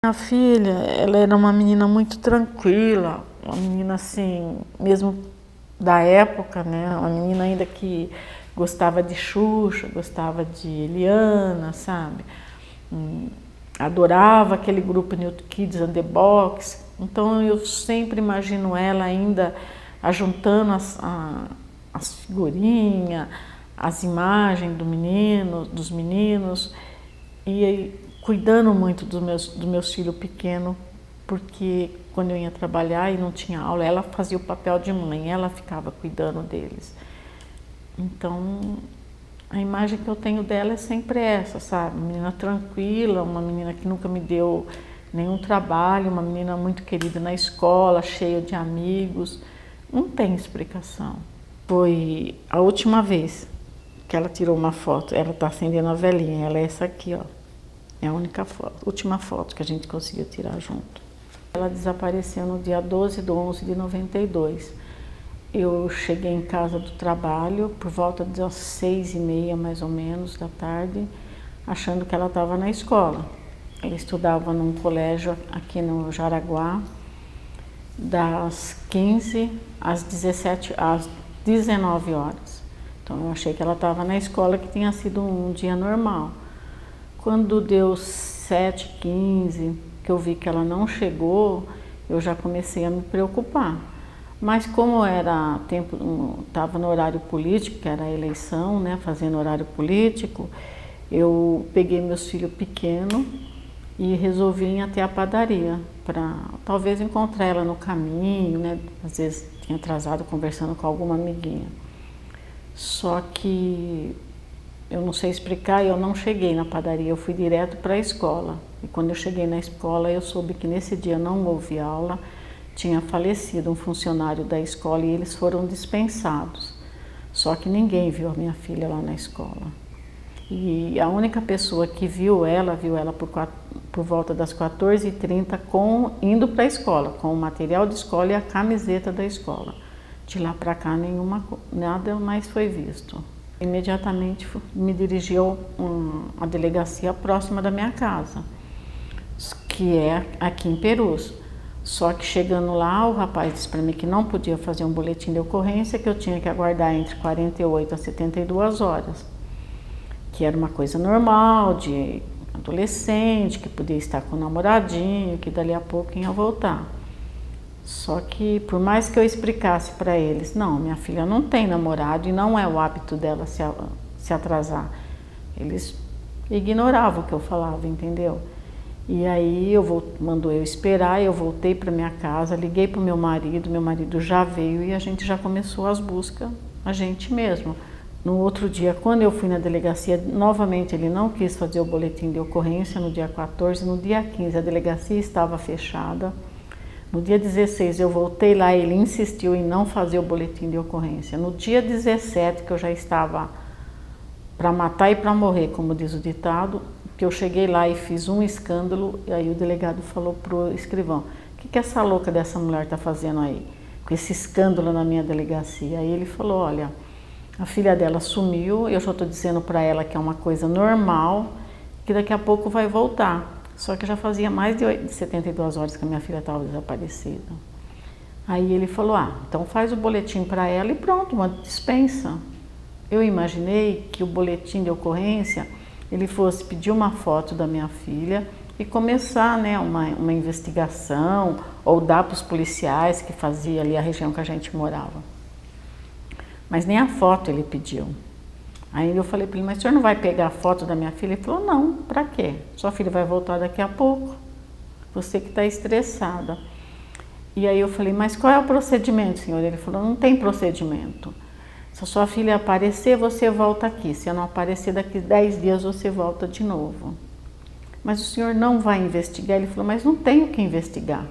Minha filha, ela era uma menina muito tranquila, uma menina assim, mesmo da época, né? Uma menina ainda que gostava de Xuxa, gostava de Eliana, sabe? Adorava aquele grupo New Kids on the Box. Então eu sempre imagino ela ainda ajuntando as figurinhas, as imagens dos meninos e cuidando muito dos meus filhos pequenos, porque quando eu ia trabalhar e não tinha aula, ela fazia o papel de mãe, ela ficava cuidando deles. Então, a imagem que eu tenho dela é sempre essa, sabe? Uma menina tranquila, uma menina que nunca me deu nenhum trabalho, uma menina muito querida na escola, cheia de amigos. Não tem explicação. Foi a última vez que ela tirou uma foto, ela está acendendo a velhinha, ela é essa aqui, ó. É a única foto, última foto que a gente conseguiu tirar junto. Ela desapareceu no dia 12/11 de 92. Eu cheguei em casa do trabalho por volta das 6h30, mais ou menos, da tarde, achando que ela estava na escola. Ela estudava num colégio aqui no Jaraguá, das 15 às 19 horas. Então eu achei que ela estava na escola, que tinha sido um dia normal. Quando deu 7h15, que eu vi que ela não chegou, eu já comecei a me preocupar. Mas como era estava no horário político, que era a eleição, né, fazendo horário político, eu peguei meus filhos pequenos e resolvi ir até a padaria, para talvez encontrar ela no caminho, né, às vezes tinha atrasado conversando com alguma amiguinha. Só que eu não sei explicar, eu não cheguei na padaria, eu fui direto para a escola. E quando eu cheguei na escola, eu soube que nesse dia não houve aula, tinha falecido um funcionário da escola e eles foram dispensados. Só que ninguém viu a minha filha lá na escola. E a única pessoa que viu ela por volta das 14h30 indo para a escola, com o material de escola e a camiseta da escola. De lá para cá, nada mais foi visto. Imediatamente me dirigi à delegacia próxima da minha casa, que é aqui em Perus. Só que chegando lá, o rapaz disse para mim que não podia fazer um boletim de ocorrência, que eu tinha que aguardar entre 48 a 72 horas, que era uma coisa normal, de adolescente, que podia estar com o namoradinho, que dali a pouco ia voltar. Só que, por mais que eu explicasse para eles, não, minha filha não tem namorado e não é o hábito dela se atrasar. Eles ignoravam o que eu falava, entendeu? E aí mandou eu esperar, eu voltei para minha casa, liguei para o meu marido já veio e a gente já começou as buscas, a gente mesmo. No outro dia, quando eu fui na delegacia, novamente ele não quis fazer o boletim de ocorrência no dia 14, no dia 15 a delegacia estava fechada. No dia 16 eu voltei lá, ele insistiu em não fazer o boletim de ocorrência. No dia 17, que eu já estava para matar e para morrer, como diz o ditado, que eu cheguei lá e fiz um escândalo, e aí o delegado falou pro escrivão, o que essa louca dessa mulher está fazendo aí, com esse escândalo na minha delegacia? Aí ele falou, olha, a filha dela sumiu, eu já estou dizendo para ela que é uma coisa normal, que daqui a pouco vai voltar. Só que já fazia mais de 72 horas que a minha filha estava desaparecida. Aí ele falou, então faz o boletim para ela e pronto, uma dispensa. Eu imaginei que o boletim de ocorrência, ele fosse pedir uma foto da minha filha e começar, né, uma investigação ou dar para os policiais que faziam ali a região que a gente morava. Mas nem a foto ele pediu. Aí eu falei para ele, mas o senhor não vai pegar a foto da minha filha? Ele falou, não, para quê? Sua filha vai voltar daqui a pouco, você que está estressada. E aí eu falei, mas qual é o procedimento, senhor? Ele falou, não tem procedimento. Se a sua filha aparecer, você volta aqui. Se ela não aparecer, daqui 10 dias você volta de novo. Mas o senhor não vai investigar? Ele falou, mas não tenho o que investigar.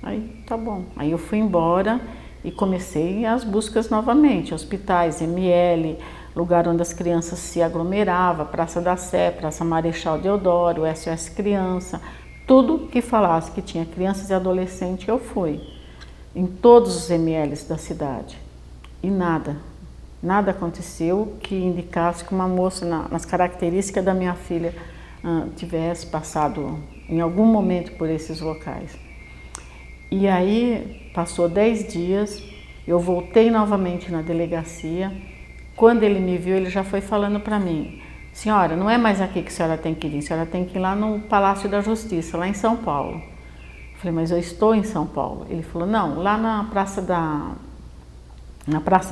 Aí, tá bom. Aí eu fui embora e comecei as buscas novamente, hospitais, ML, lugar onde as crianças se aglomeravam, Praça da Sé, Praça Marechal Deodoro, SOS Criança, tudo que falasse que tinha crianças e adolescentes, eu fui, em todos os MLs da cidade. E nada aconteceu que indicasse que uma moça, nas características da minha filha, tivesse passado em algum momento por esses locais. E aí, passou 10 dias, eu voltei novamente na delegacia. Quando ele me viu, ele já foi falando para mim: senhora, não é mais aqui que a senhora tem que vir, a senhora tem que ir lá no Palácio da Justiça, lá em São Paulo. Eu falei: mas eu estou em São Paulo. Ele falou: não, lá na Praça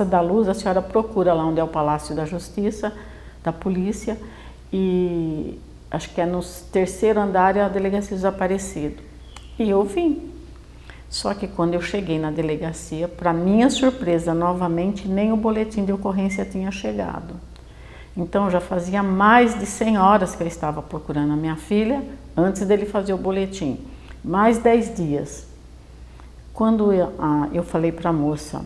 da Luz, a senhora procura lá onde é o Palácio da Justiça, da polícia, e acho que é no terceiro andar é a delegacia desaparecido. E eu vim. Só que quando eu cheguei na delegacia, para minha surpresa, novamente, nem o boletim de ocorrência tinha chegado. Então já fazia mais de 100 horas que eu estava procurando a minha filha, antes dele fazer o boletim. Mais 10 dias. Quando eu falei para a moça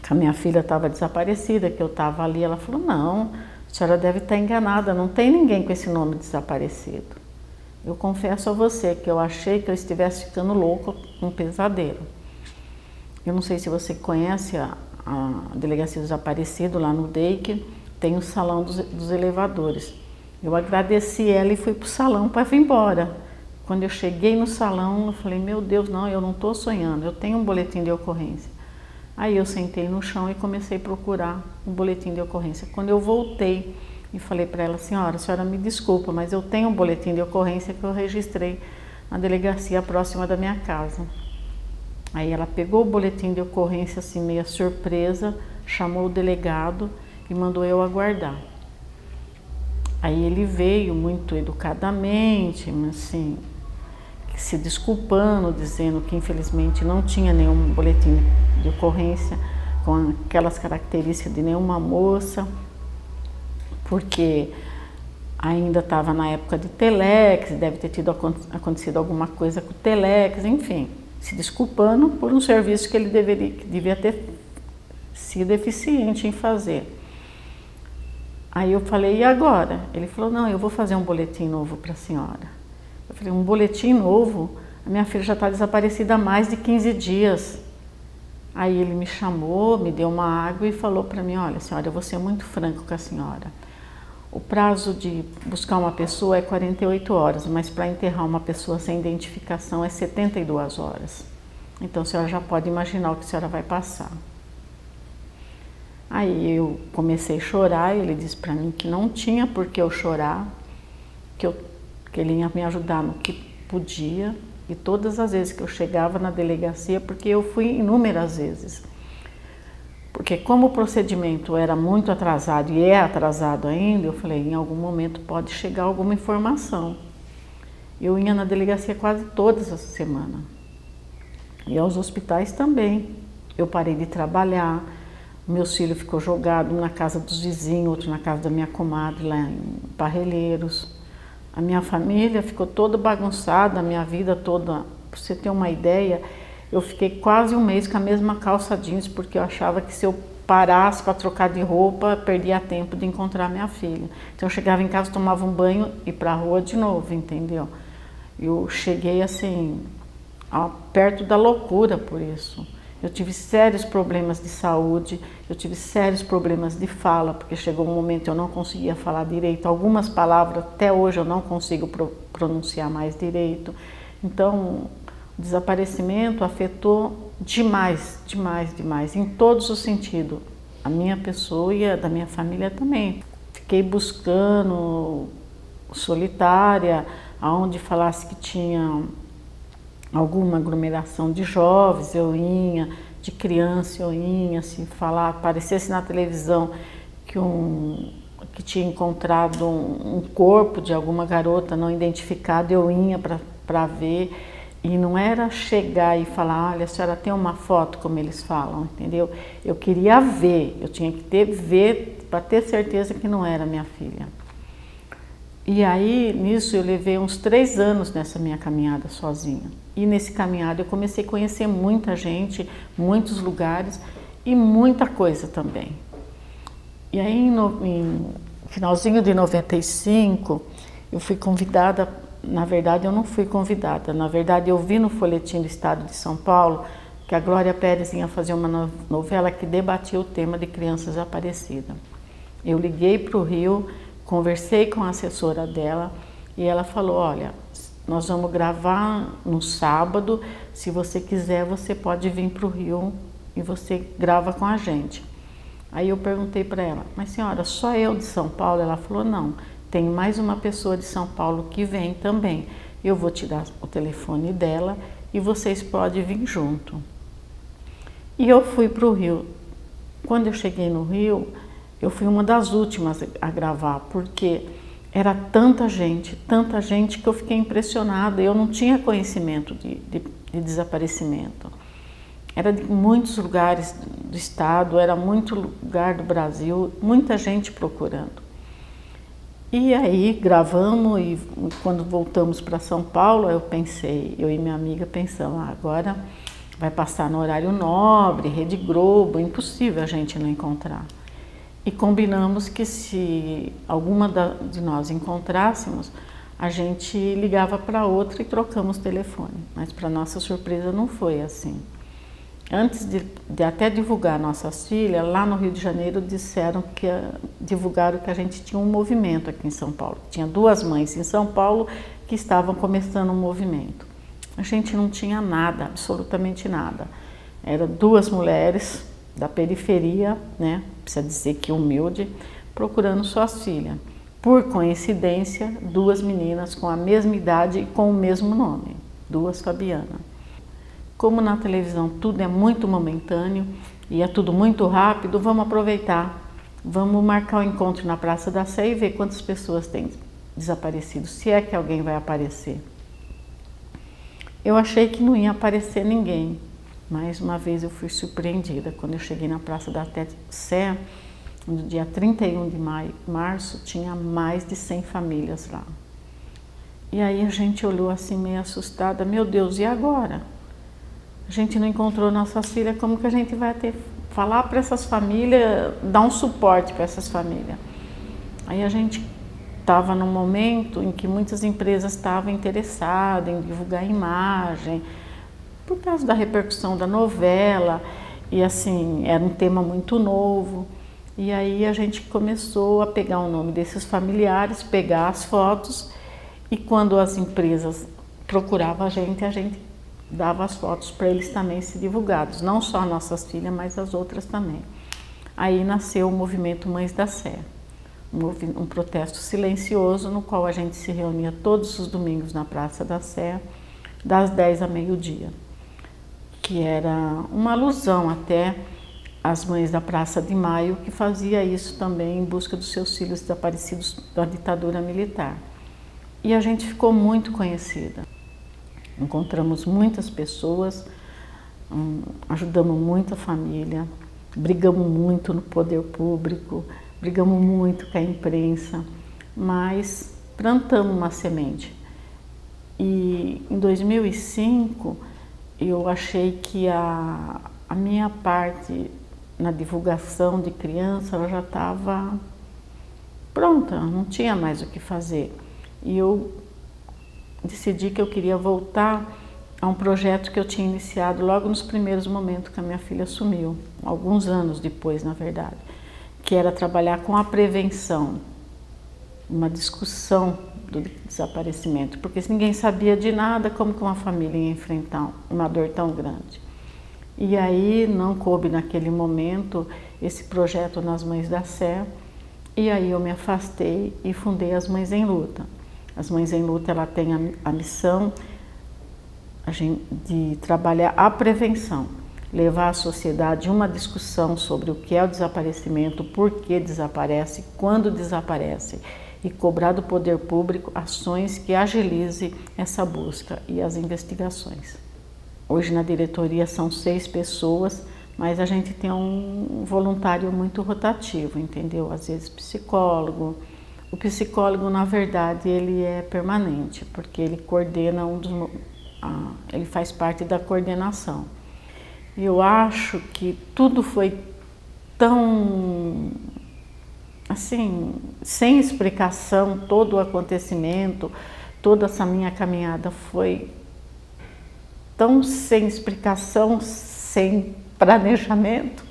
que a minha filha estava desaparecida, que eu estava ali, ela falou: não, a senhora deve estar enganada, não tem ninguém com esse nome desaparecido. Eu confesso a você que eu achei que eu estivesse ficando louco com um pesadelo. Eu não sei se você conhece a delegacia desaparecido lá no DEIC, tem o salão dos elevadores. Eu agradeci ela e fui para o salão para ir embora. Quando eu cheguei no salão, eu falei: meu Deus, não, eu não estou sonhando, eu tenho um boletim de ocorrência. Aí eu sentei no chão e comecei a procurar um boletim de ocorrência. Quando eu voltei e falei para ela: senhora, a senhora me desculpa, mas eu tenho um boletim de ocorrência que eu registrei na delegacia próxima da minha casa. Aí ela pegou o boletim de ocorrência assim, meio surpresa, chamou o delegado e mandou eu aguardar. Aí ele veio muito educadamente, assim, se desculpando, dizendo que infelizmente não tinha nenhum boletim de ocorrência com aquelas características de nenhuma moça, porque ainda estava na época de Telex, deve ter acontecido alguma coisa com o Telex, enfim, se desculpando por um serviço que ele devia ter sido eficiente em fazer. Aí eu falei: e agora? Ele falou: não, eu vou fazer um boletim novo para a senhora. Eu falei: um boletim novo? A minha filha já está desaparecida há mais de 15 dias. Aí ele me chamou, me deu uma água e falou para mim: olha, senhora, eu vou ser muito franco com a senhora. O prazo de buscar uma pessoa é 48 horas, mas para enterrar uma pessoa sem identificação é 72 horas. Então a senhora já pode imaginar o que a senhora vai passar. Aí eu comecei a chorar e ele disse para mim que não tinha por que eu chorar, que ele ia me ajudar no que podia. E todas as vezes que eu chegava na delegacia, porque eu fui inúmeras vezes, porque como o procedimento era muito atrasado e é atrasado ainda, eu falei: em algum momento pode chegar alguma informação. Eu ia na delegacia quase todas as semanas. E aos hospitais também. Eu parei de trabalhar, meus filhos ficou jogado na casa dos vizinhos, outro na casa da minha comadre lá em Parreireiros. A minha família ficou toda bagunçada, a minha vida toda. Para você ter uma ideia, eu fiquei quase um mês com a mesma calça jeans, porque eu achava que se eu parasse para trocar de roupa, perdia tempo de encontrar minha filha. Então eu chegava em casa, tomava um banho e ia para a rua de novo, entendeu? Eu cheguei assim, perto da loucura por isso. Eu tive sérios problemas de saúde, eu tive sérios problemas de fala, porque chegou um momento que eu não conseguia falar direito. Algumas palavras até hoje eu não consigo pronunciar mais direito. Então, o desaparecimento afetou demais, demais, demais, em todos os sentidos. A minha pessoa e a da minha família também. Fiquei buscando, solitária, aonde falasse que tinha alguma aglomeração de jovens, eu ia, de criança eu ia, se falar, aparecesse na televisão que tinha encontrado um corpo de alguma garota não identificada, eu ia para ver. E não era chegar e falar: olha, a senhora tem uma foto, como eles falam, entendeu? Eu queria ver, eu tinha que ver para ter certeza que não era minha filha. E aí, nisso, eu levei uns 3 anos nessa minha caminhada sozinha. E nesse caminhada eu comecei a conhecer muita gente, muitos lugares e muita coisa também. E aí, em finalzinho de 95, eu fui convidada. Na verdade, eu não fui convidada. Na verdade, eu vi no folhetim do Estado de São Paulo que a Glória Pérez ia fazer uma novela que debatia o tema de crianças desaparecidas. Eu liguei para o Rio, conversei com a assessora dela e ela falou: olha, nós vamos gravar no sábado, se você quiser você pode vir para o Rio e você grava com a gente. Aí eu perguntei para ela, mas senhora, só eu de São Paulo? Ela falou, não, tem mais uma pessoa de São Paulo que vem também. Eu vou te dar o telefone dela e vocês podem vir junto. E eu fui para o Rio. Quando eu cheguei no Rio, eu fui uma das últimas a gravar, porque era tanta gente que eu fiquei impressionada. Eu não tinha conhecimento de desaparecimento. Era de muitos lugares do estado, era muito lugar do Brasil, muita gente procurando. E aí gravamos e quando voltamos para São Paulo, eu e minha amiga pensamos, agora vai passar no horário nobre, Rede Globo, impossível a gente não encontrar. E combinamos que se alguma de nós encontrássemos, a gente ligava para outra e trocamos telefone. Mas para nossa surpresa não foi assim. Antes de até divulgar nossas filhas, lá no Rio de Janeiro divulgaram que a gente tinha um movimento aqui em São Paulo. Tinha 2 mães em São Paulo que estavam começando um movimento. A gente não tinha nada, absolutamente nada. Eram 2 mulheres da periferia, né? Precisa dizer que humilde, procurando suas filhas. Por coincidência, 2 meninas com a mesma idade e com o mesmo nome, 2 Fabiana. Como na televisão tudo é muito momentâneo e é tudo muito rápido, vamos aproveitar. Vamos marcar o encontro na Praça da Sé e ver quantas pessoas têm desaparecido, se é que alguém vai aparecer. Eu achei que não ia aparecer ninguém. Mais uma vez eu fui surpreendida. Quando eu cheguei na Praça da Sé, no dia 31 de março, tinha mais de 100 famílias lá. E aí a gente olhou assim meio assustada, meu Deus, e agora? A gente não encontrou nossas filhas, como que a gente vai falar para essas famílias, dar um suporte para essas famílias? Aí a gente estava num momento em que muitas empresas estavam interessadas em divulgar a imagem, por causa da repercussão da novela, e assim, era um tema muito novo. E aí a gente começou a pegar o nome desses familiares, pegar as fotos, e quando as empresas procuravam a gente dava as fotos para eles também ser divulgados, não só as nossas filhas, mas as outras também. Aí nasceu o movimento Mães da Sé, um protesto silencioso no qual a gente se reunia todos os domingos na Praça da Sé, das 10 a meio-dia, que era uma alusão até às mães da Praça de Maio, que fazia isso também em busca dos seus filhos desaparecidos da ditadura militar. E a gente ficou muito conhecida. Encontramos muitas pessoas, ajudamos muita família, brigamos muito no poder público, brigamos muito com a imprensa, mas plantamos uma semente. E em 2005 eu achei que a minha parte na divulgação de criança ela já estava pronta, não tinha mais o que fazer. E eu decidi que eu queria voltar a um projeto que eu tinha iniciado logo nos primeiros momentos que a minha filha sumiu, alguns anos depois, na verdade, que era trabalhar com a prevenção, uma discussão do desaparecimento, porque se ninguém sabia de nada, como que uma família ia enfrentar uma dor tão grande? E aí não coube naquele momento esse projeto nas Mães da Sé, e aí eu me afastei e fundei as Mães em Luta. As Mães em Luta, ela tem a missão de trabalhar a prevenção, levar à sociedade uma discussão sobre o que é o desaparecimento, por que desaparece, quando desaparece, e cobrar do poder público ações que agilizem essa busca e as investigações. Hoje na diretoria são 6 pessoas, mas a gente tem um voluntário muito rotativo, entendeu? Às vezes psicólogo. O psicólogo, na verdade, ele é permanente, porque ele coordena ele faz parte da coordenação. Eu acho que tudo foi tão, assim, sem explicação, todo o acontecimento, toda essa minha caminhada foi tão sem explicação, sem planejamento,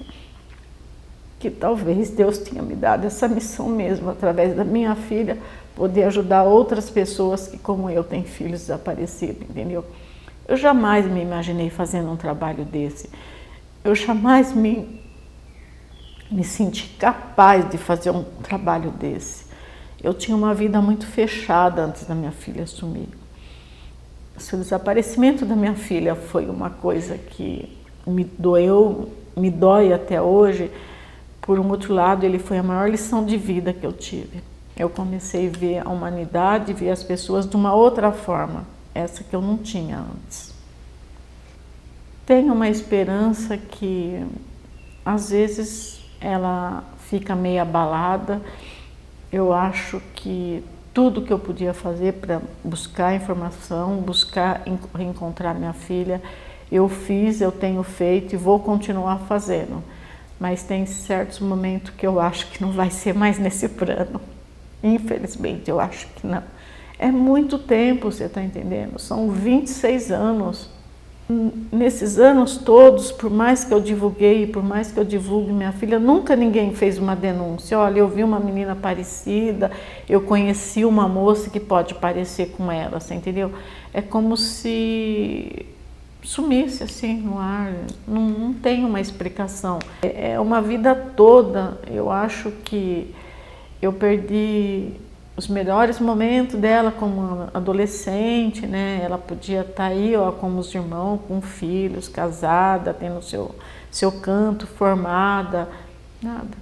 que talvez Deus tenha me dado essa missão mesmo, através da minha filha, poder ajudar outras pessoas que, como eu, têm filhos desaparecidos, entendeu? Eu jamais me imaginei fazendo um trabalho desse. Eu jamais me senti capaz de fazer um trabalho desse. Eu tinha uma vida muito fechada antes da minha filha sumir. O desaparecimento da minha filha foi uma coisa que me doeu, me dói até hoje. Por um outro lado, ele foi a maior lição de vida que eu tive. Eu comecei a ver a humanidade, ver as pessoas de uma outra forma, essa que eu não tinha antes. Tenho uma esperança que, às vezes, ela fica meio abalada. Eu acho que tudo que eu podia fazer para buscar informação, buscar reencontrar minha filha, eu fiz, eu tenho feito e vou continuar fazendo. Mas tem certos momentos que eu acho que não vai ser mais nesse plano. Infelizmente, eu acho que não. É muito tempo, você está entendendo? São 26 anos. Nesses anos todos, por mais que eu divulguei, por mais que eu divulgue minha filha, nunca ninguém fez uma denúncia. Olha, eu vi uma menina parecida, eu conheci uma moça que pode parecer com ela, você entendeu? É como se sumisse assim no ar, não tem uma explicação. É uma vida toda, eu acho que eu perdi os melhores momentos dela como adolescente, né? Ela podia estar aí, ó, como os irmãos, com filhos, casada, tendo seu canto, formada. Nada,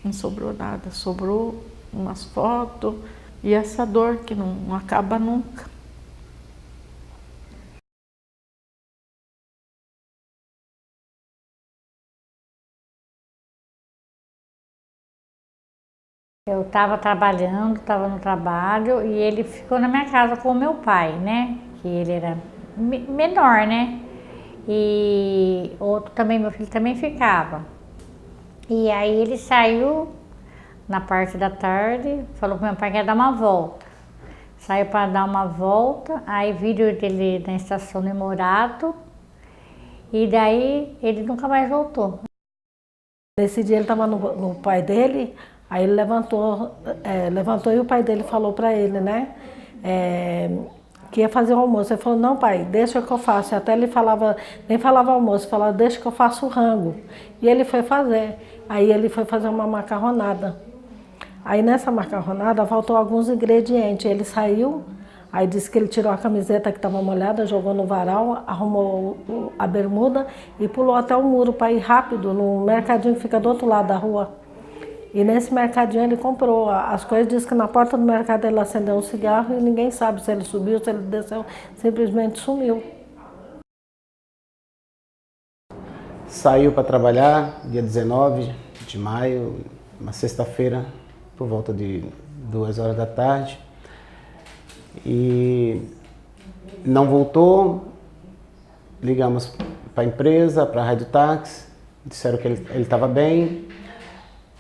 não sobrou nada. Sobrou umas fotos e essa dor que não acaba nunca. Eu estava trabalhando, estava no trabalho e ele ficou na minha casa com o meu pai, né? Que ele era menor, né? E outro também, meu filho também ficava. E aí ele saiu na parte da tarde, falou pro meu pai que ia dar uma volta. Saiu para dar uma volta, aí viram ele na estação de Morato e daí ele nunca mais voltou. Nesse dia ele estava no pai dele, aí ele levantou e o pai dele falou para ele, né, que ia fazer o almoço. Ele falou, não pai, deixa que eu faço. E até ele falava, nem falava almoço, falava, deixa que eu faço o rango. E ele foi fazer, aí ele foi fazer uma macarronada. Aí nessa macarronada faltou alguns ingredientes, ele saiu, aí disse que ele tirou a camiseta que estava molhada, jogou no varal, arrumou a bermuda e pulou até o muro para ir rápido no mercadinho que fica do outro lado da rua. E nesse mercadinho ele comprou as coisas, disse que na porta do mercado ele acendeu um cigarro e ninguém sabe se ele subiu, se ele desceu, simplesmente sumiu. Saiu para trabalhar dia 19 de maio, uma sexta-feira, por volta de 2 horas da tarde. E não voltou, ligamos para a empresa, para a Rádio Táxi, disseram que ele estava bem.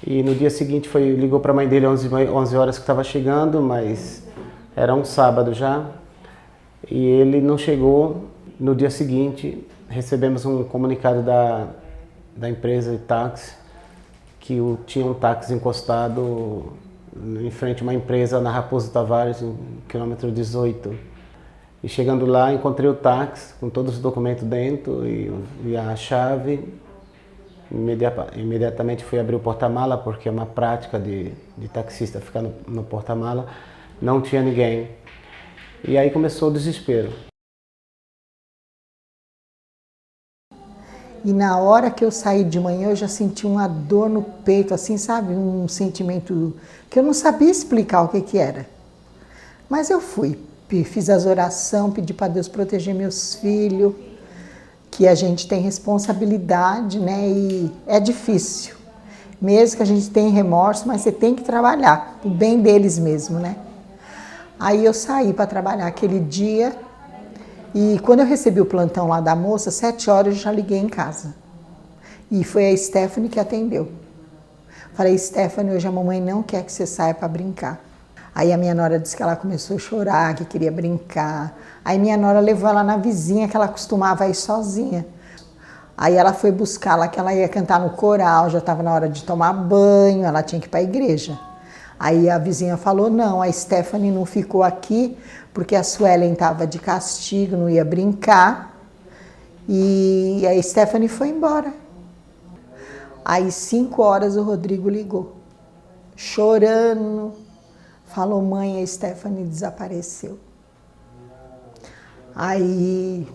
E no dia seguinte ligou para a mãe dele 11 horas que estava chegando, mas era um sábado já. E ele não chegou. No dia seguinte recebemos um comunicado da empresa de táxi que tinha um táxi encostado em frente a uma empresa na Raposo Tavares, no quilômetro 18. E chegando lá, encontrei o táxi com todos os documentos dentro e a chave. Imediatamente fui abrir o porta-mala, porque é uma prática de taxista ficar no porta-mala. Não tinha ninguém. E aí começou o desespero. E na hora que eu saí de manhã, eu já senti uma dor no peito, assim, sabe? Um sentimento que eu não sabia explicar o que era. Mas eu fui, fiz as orações, pedi para Deus proteger meus filhos, que a gente tem responsabilidade, né? E é difícil. Mesmo que a gente tenha remorso, mas você tem que trabalhar, o bem deles mesmo, né? Aí eu saí para trabalhar aquele dia. E quando eu recebi o plantão lá da moça, 7 horas eu já liguei em casa. E foi a Stephanie que atendeu. Falei, Stephanie, hoje a mamãe não quer que você saia para brincar. Aí a minha nora disse que ela começou a chorar, que queria brincar. Aí minha nora levou ela na vizinha, que ela costumava ir sozinha. Aí ela foi buscar lá, que ela ia cantar no coral, já estava na hora de tomar banho, ela tinha que ir para a igreja. Aí a vizinha falou, não, a Stephanie não ficou aqui, porque a Suelen estava de castigo, não ia brincar. E a Stephanie foi embora. Aí 5 horas o Rodrigo ligou, chorando, falou, mãe, a Stephanie desapareceu. Aí,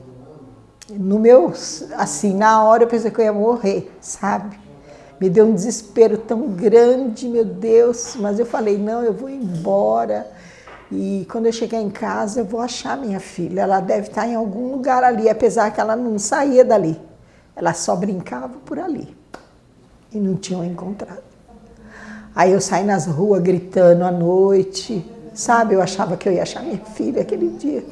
assim, na hora eu pensei que eu ia morrer, sabe? Me deu um desespero tão grande, meu Deus, mas eu falei, não, eu vou embora. E quando eu chegar em casa, eu vou achar minha filha. Ela deve estar em algum lugar ali, apesar que ela não saía dali. Ela só brincava por ali. E não tinham encontrado. Aí eu saí nas ruas gritando à noite, sabe? Eu achava que eu ia achar minha filha aquele dia.